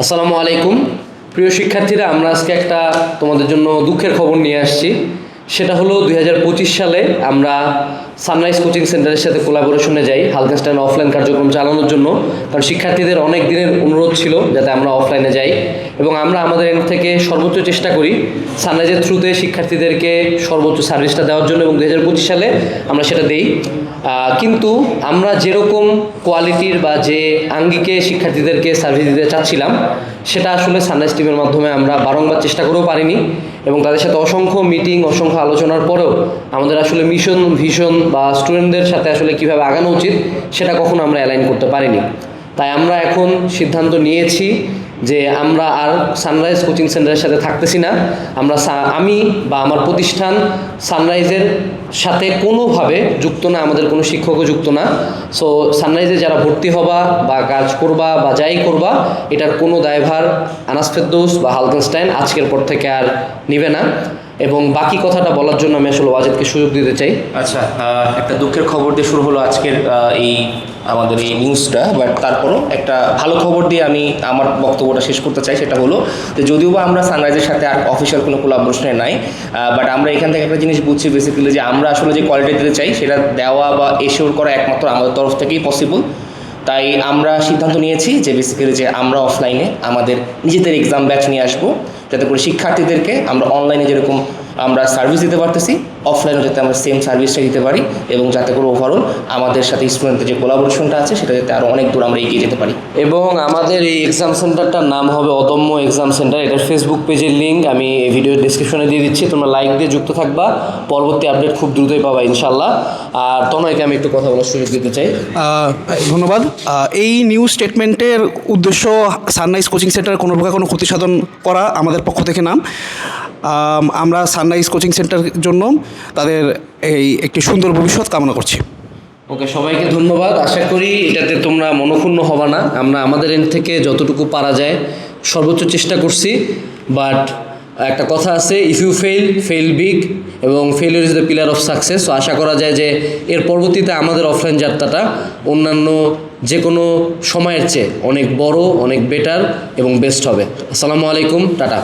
আসসালামু আলাইকুম প্রিয় শিক্ষার্থীরা, আমরা আজকে একটা তোমাদের জন্য দুঃখের খবর নিয়ে আসছি। সেটা হলো 2025 সালে আমরা সানরাইজ কোচিং সেন্টারের সাথে কোলাবোরেশনে যাই হালকেনস্টাইন অফলাইন কার্যক্রম চালানোর জন্য। কারণ শিক্ষার্থীদের অনেক দিনের অনুরোধ ছিল যাতে আমরা অফলাইনে যাই, এবং আমরা আমাদের এন্ড থেকে সর্বোচ্চ চেষ্টা করি সানরাইজের থ্রুতে শিক্ষার্থীদেরকে সর্বোচ্চ সার্ভিসটা দেওয়ার জন্য, এবং 2025 সালে আমরা সেটা দেই। কিন্তু আমরা যেরকম কোয়ালিটির বা যে আঙ্গিকে শিক্ষার্থীদেরকে সার্ভিস দিতে চাচ্ছিলাম সেটা আসলে সানরাইজ টিমের মাধ্যমে আমরা বারংবার চেষ্টা করেও পারিনি, এবং তাদের সাথে অসংখ্য মিটিং, অসংখ্য আলোচনার পরেও আমাদের আসলে মিশন, ভিশন বা স্টুডেন্টদের সাথে আসলে কীভাবে আগানো উচিত সেটা কখনো আমরা অ্যালাইন করতে পারিনি। তাই আমরা এখন সিদ্ধান্ত নিয়েছি যে আমরা আর সানরাইজ কোচিং সেন্টারের সাথে থাকতেছি না। আমি বা আমার প্রতিষ্ঠান সানরাইজের সাথে কোনোভাবে যুক্ত না, আমাদের কোনো শিক্ষকও যুক্ত না। সো সানরাইজে যারা ভর্তি হবা বা কাজ করবা বা যাই করবা, এটার কোনো দায়ভার আনাস ফেরদৌস বা হালকেনস্টাইন আজকের পর থেকে আর নেবে না। এবং বাকি কথাটা বলার জন্য আমি আসলে ওয়াজেদকে সুযোগ দিতে চাই। আচ্ছা, একটা দুঃখের খবর দিয়ে শুরু হলো আজকের আমাদের এই নিউজটা, বাট তারপরও একটা ভালো খবর দিয়ে আমি আমার বক্তব্যটা শেষ করতে চাই। সেটা হলো যে যদিও বা আমরা সানরাইজের সাথে আর অফিসিয়াল কোনো কোলাবোরেশনে নাই, বাট আমরা এখান থেকে একটা জিনিস বুঝছি বেসিক্যালি যে আমরা আসলে যে কোয়ালিটি দিতে চাই সেটা দেওয়া বা এশিওর করা একমাত্র আমাদের তরফ থেকেই পসিবল। তাই আমরা সিদ্ধান্ত নিয়েছি যে বেসিক্যালি যে আমরা অফলাইনে আমাদের নিজেদের এক্সাম ব্যাচ নিয়ে আসবো, যাতে করে শিক্ষার্থীদেরকে আমরা অনলাইনে যেরকম আমরা সার্ভিস দিতে পারতেছি, অফলাইনেও যাতে আমরা সেম সার্ভিসটা দিতে পারি, এবং যাতে করে ওভারঅল আমাদের সাথে স্টুডেন্টদের যে কোলাবোরেশনটা আছে সেটা যাতে আরও অনেক দূর আমরা এগিয়ে যেতে পারি। এবং আমাদের এই এক্সাম সেন্টারটার নাম হবে অদম্য এক্সাম সেন্টার। এটার ফেসবুক পেজের লিঙ্ক আমি এই ভিডিওর ডিসক্রিপশনে দিয়ে দিচ্ছি, তোমরা লাইক দিয়ে যুক্ত থাকবা, পরবর্তী আপডেট খুব দ্রুতই পাবা ইনশাল্লাহ। আর তনয়কে আমি একটু কথা বলার সুযোগ দিতে চাই। ধন্যবাদ। এই নিউজ স্টেটমেন্টের উদ্দেশ্য সানরাইজ কোচিং সেন্টারের কোনো প্রকার কোনো ক্ষতি সাধন করা আমাদের পক্ষ থেকে না। আমরা সানরাইজ কোচিং সেন্টারের জন্য তাদের একটি সুন্দর ভবিষ্যৎ কামনা করছি। ওকে, সবাইকে ধন্যবাদ। আশা করি এটাতে তোমরা মনক্ষুণ্ণ হবা না। আমরা আমাদের এন্ড থেকে যতটুকু পারা যায় সর্বোচ্চ চেষ্টা করছি, বাট একটা কথা আছে, ইফ ইউ ফেল বিগ, এবং failure is the pillar of success. So আশা করা যায় যে এর পরবর্তীতে আমাদের অফলাইন যাত্রাটা অন্যান্য যে কোনো সময়ের চেয়ে অনেক বড়, অনেক বেটার এবং বেস্ট হবে। আসসালামু আলাইকুম, টাটা।